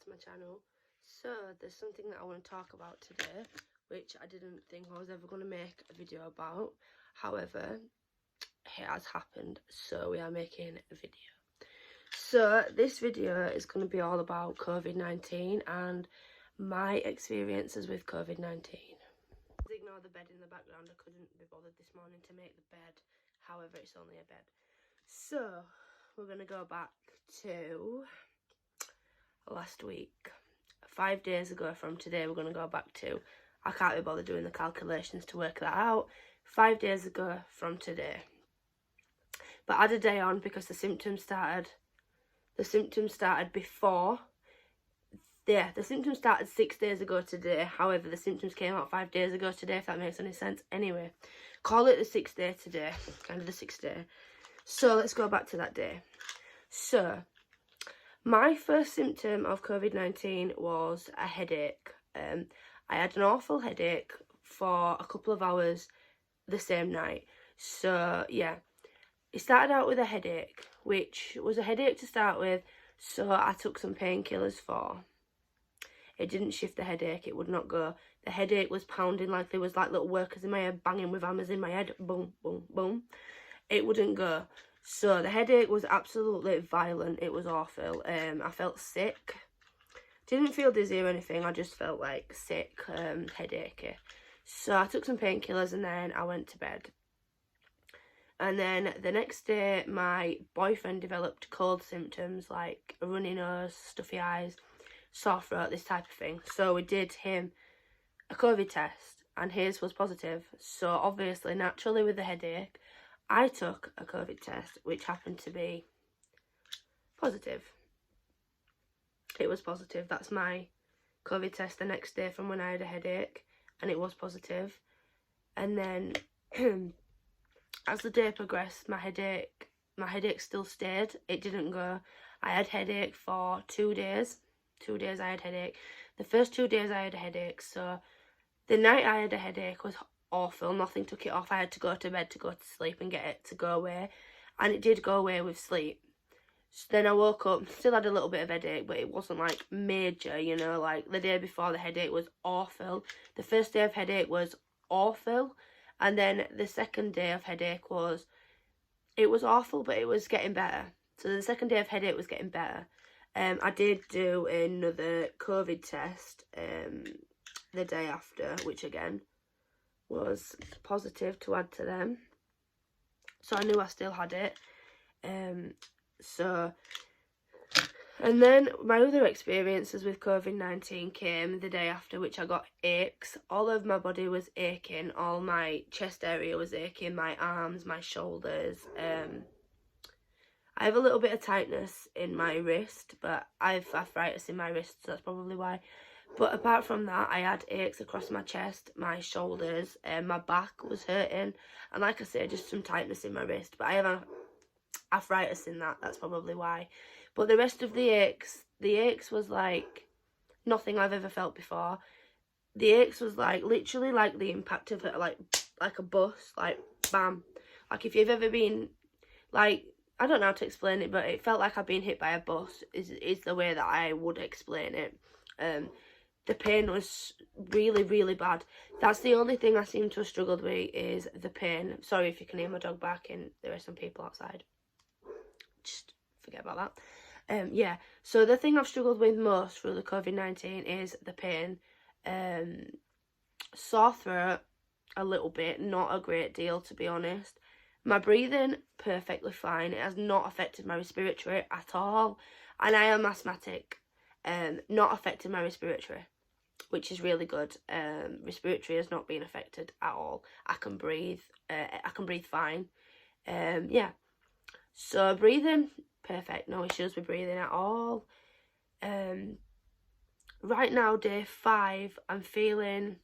my channel. So there's something that I want to talk about today, which I didn't think I was ever going to make a video about. However, it has happened, so we are making a video. So this video is going to be all about COVID-19 and my experiences with COVID-19. Ignore the bed in the background. I couldn't be bothered this morning to make the bed. However, it's only a bed. So we're going to go back to last week. 5 days ago from today, we're going to go back to, I can't be bothered doing the calculations to work that out. 5 days ago from today. But I had a day on because the symptoms started before. Yeah, the symptoms started 6 days ago today. However, the symptoms came out 5 days ago today, if that makes any sense. Anyway, call it the 6th day today. Kind of the 6th day. So let's go back to that day. So my first symptom of COVID-19 was a headache. I had an awful headache for a couple of hours the same night. So yeah, it started out with a headache, which was a headache to start with. So I took some painkillers for. It didn't shift the headache, it would not go. The headache was pounding like there was like little workers in my head, banging with hammers in my head, boom, boom, boom. It wouldn't go. So the headache was absolutely violent, it was awful. I felt sick. Didn't feel dizzy or anything, I just felt like sick, headachy. So I took some painkillers and then I went to bed. And then the next day, my boyfriend developed cold symptoms like a runny nose, stuffy eyes, sore throat, this type of thing. So we did him a COVID test and his was positive. So obviously, naturally with the headache, I took a COVID test which happened to be positive. It was positive. That's my COVID test the next day from when I had a headache, and it was positive. And then as the day progressed, my headache still stayed. It didn't go. I had headache for 2 days. 2 days I had headache. The first 2 days I had a headache. So the night I had a headache was awful. Nothing took it off. I had to go to bed to go to sleep and get it to go away. And it did go away with sleep. So then I woke up, still had a little bit of headache, but it wasn't like major, you know, like the day before the headache was awful. The first day of headache was awful. And then the second day of headache was, it was awful, but it was getting better. So the second day of headache was getting better. I did do another COVID test the day after, which again was positive to add to them. So I knew I still had it. And then my other experiences with COVID-19 came the day after, which I got aches. All of my body was aching. All my chest area was aching. My arms, my shoulders. I have a little bit of tightness in my wrist, but I have arthritis in my wrist, so that's probably why. But apart from that, I had aches across my chest, my shoulders, and my back was hurting. And like I said, just some tightness in my wrist. But I have arthritis in that's probably why. But the rest of the aches was like nothing I've ever felt before. The aches was like literally like the impact of it, like a bus, like bam. Like if you've ever been, like, I don't know how to explain it, but it felt like I'd been hit by a bus is the way that I would explain it. The pain was really, really bad. That's the only thing I seem to have struggled with is the pain. Sorry if you can hear my dog barking. There are some people outside. Just forget about that. Yeah, so the thing I've struggled with most through the COVID-19 is the pain. Sore throat a little bit, not a great deal to be honest. My breathing, perfectly fine. It has not affected my respiratory at all. And I am asthmatic. Not affected my respiratory, which is really good. Respiratory has not been affected at all. I can breathe fine. Yeah. So breathing, perfect. No issues with breathing at all. Right now, day 5, I'm feeling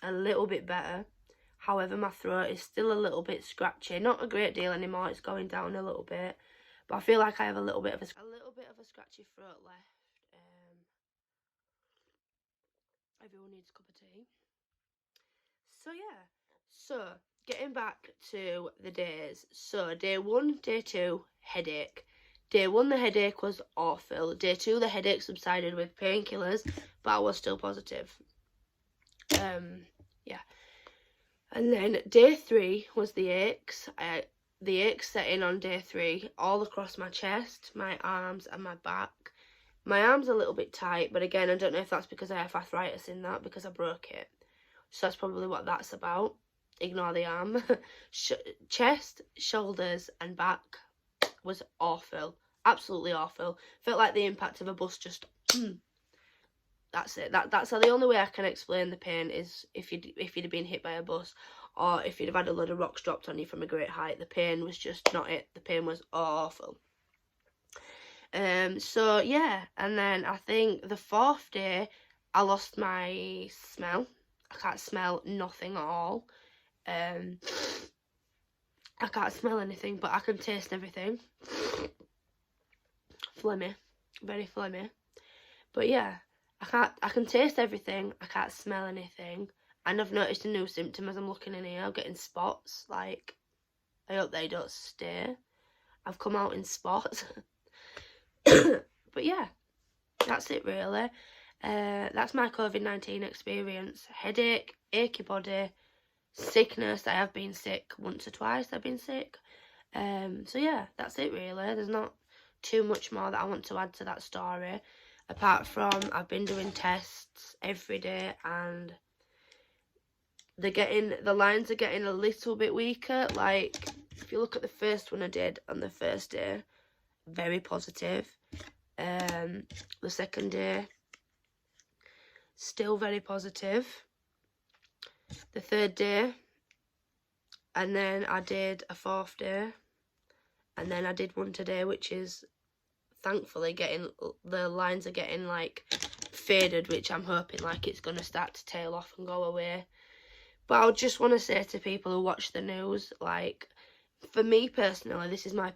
a little bit better. However, my throat is still a little bit scratchy. Not a great deal anymore. It's going down a little bit. But I feel like I have a little bit of a scratchy throat left. Everyone needs a cup of tea. So yeah. So getting back to the days. So day 1, day 2, headache. Day 1, the headache was awful. Day 2, the headache subsided with painkillers, but I was still positive. Yeah. And then day 3 was the aches. The aches set in on day 3, all across my chest, my arms, and my back. My arm's a little bit tight, but again, I don't know if that's because I have arthritis in that, because I broke it. So that's probably what that's about. Ignore the arm. Chest, shoulders, and back was awful. Absolutely awful. Felt like the impact of a bus just... That's it. That's the only way I can explain the pain is if you'd have been hit by a bus, or if you'd have had a load of rocks dropped on you from a great height. The pain was just not it. The pain was awful. So yeah, and then I think the 4th day I lost my smell. I can't smell nothing at all. I can't smell anything, but I can taste everything. Phlegmy, very phlegmy. But yeah, I can taste everything. I can't smell anything. And I've noticed a new symptom as I'm looking in here. I'm getting spots. Like, I hope they don't stay. I've come out in spots. But yeah, that's it really. That's my COVID-19 experience. Headache, achy body, sickness. I have been sick once or twice. I've been sick. So yeah, that's it really. There's not too much more that I want to add to that story. Apart from I've been doing tests every day, and the lines are getting a little bit weaker. Like, if you look at the first one I did on the first day, very positive. The second day, still very positive. The 3rd day, and then I did a 4th day, and then I did one today, which is thankfully the lines are getting like faded, which I'm hoping like it's going to start to tail off and go away. But I just want to say to people who watch the news, like, for me personally, this is my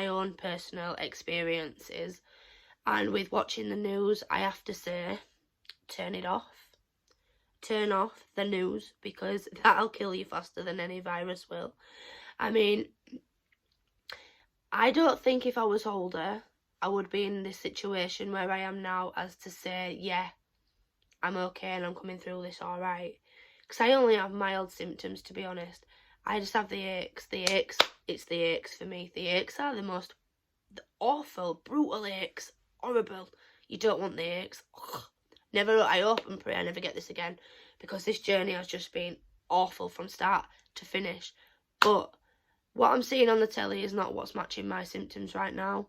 own personal experiences, and with watching the news, I have to say, turn it off. Turn off the news, because that'll kill you faster than any virus will. I mean, I don't think if I was older, I would be in this situation where I am now, as to say, yeah, I'm okay and I'm coming through this alright. Because I only have mild symptoms, to be honest. I just have the aches. It's the aches for me. The aches are the awful, brutal aches. Horrible. You don't want the aches. Ugh. I hope and pray I never get this again, because this journey has just been awful from start to finish. But what I'm seeing on the telly is not what's matching my symptoms right now.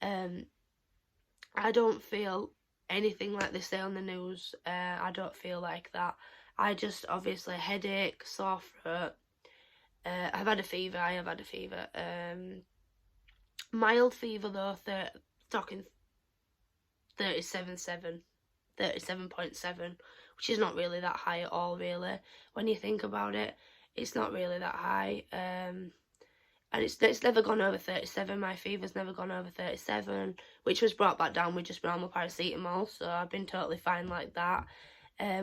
I don't feel anything like they say on the news. I don't feel like that. I just, obviously, headache, sore throat. I've had a fever. I have had a fever. Mild fever though. Talking 37.7, which is not really that high at all, really. When you think about it, it's not really that high. And it's never gone over 37. My fever's never gone over 37, which was brought back down with just normal paracetamol. So I've been totally fine like that.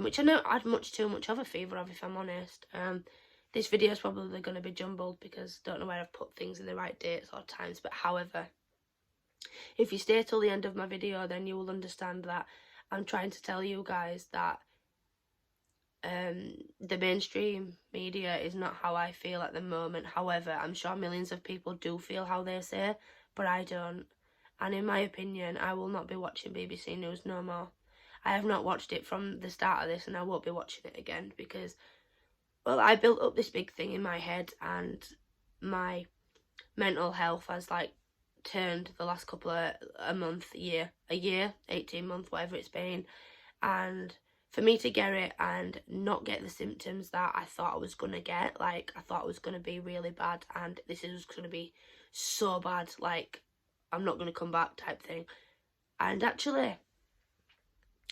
Which I don't add much too much of a fever of, if I'm honest. This video is probably going to be jumbled because I don't know where I've put things in the right dates or times. But however, if you stay till the end of my video, then you will understand that I'm trying to tell you guys that the mainstream media is not how I feel at the moment. However, I'm sure millions of people do feel how they say, but I don't. And in my opinion, I will not be watching BBC News no more. I have not watched it from the start of this, and I won't be watching it again because, well, I built up this big thing in my head, and my mental health has like turned the last couple of a year, 18 months, whatever it's been. And for me to get it and not get the symptoms that I thought I was going to get, like, I thought it was going to be really bad, and this is going to be so bad, like, I'm not going to come back type thing. And actually,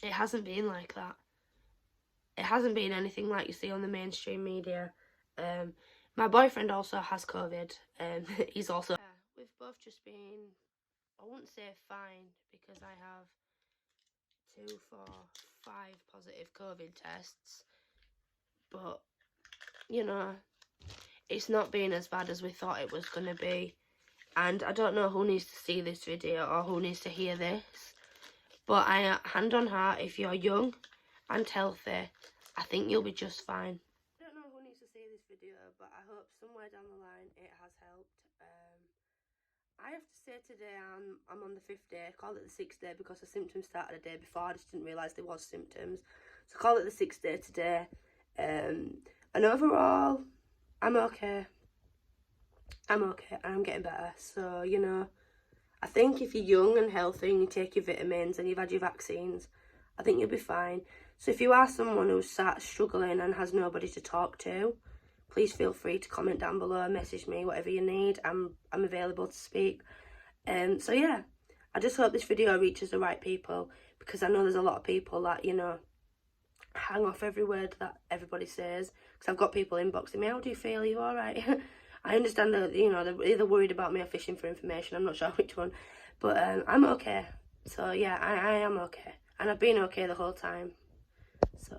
it hasn't been like that. It hasn't been anything like you see on the mainstream media. My boyfriend also has COVID. He's also... Yeah, we've both just been, I wouldn't say fine, because I have 2, 4, 5 positive COVID tests. But, you know, it's not been as bad as we thought it was going to be. And I don't know who needs to see this video or who needs to hear this, but hand on heart, if you're young and healthy, I think you'll be just fine. I don't know who needs to see this video, but I hope somewhere down the line it has helped. I have to say today I'm on the 5th day. I call it the 6th day because the symptoms started a day before. I just didn't realise there was symptoms. So I call it the 6th day today. And overall, I'm okay. I'm okay and I'm getting better. So, you know, I think if you're young and healthy and you take your vitamins and you've had your vaccines, I think you'll be fine. So if you are someone who's sat struggling and has nobody to talk to, please feel free to comment down below, message me, whatever you need. I'm available to speak. So yeah, I just hope this video reaches the right people, because I know there's a lot of people that, you know, hang off every word that everybody says. Because I've got people inboxing me, how do you feel? Are you alright? I understand that, you know, they're either worried about me or fishing for information. I'm not sure which one. But I'm okay. So yeah, I am okay. And I've been okay the whole time. So...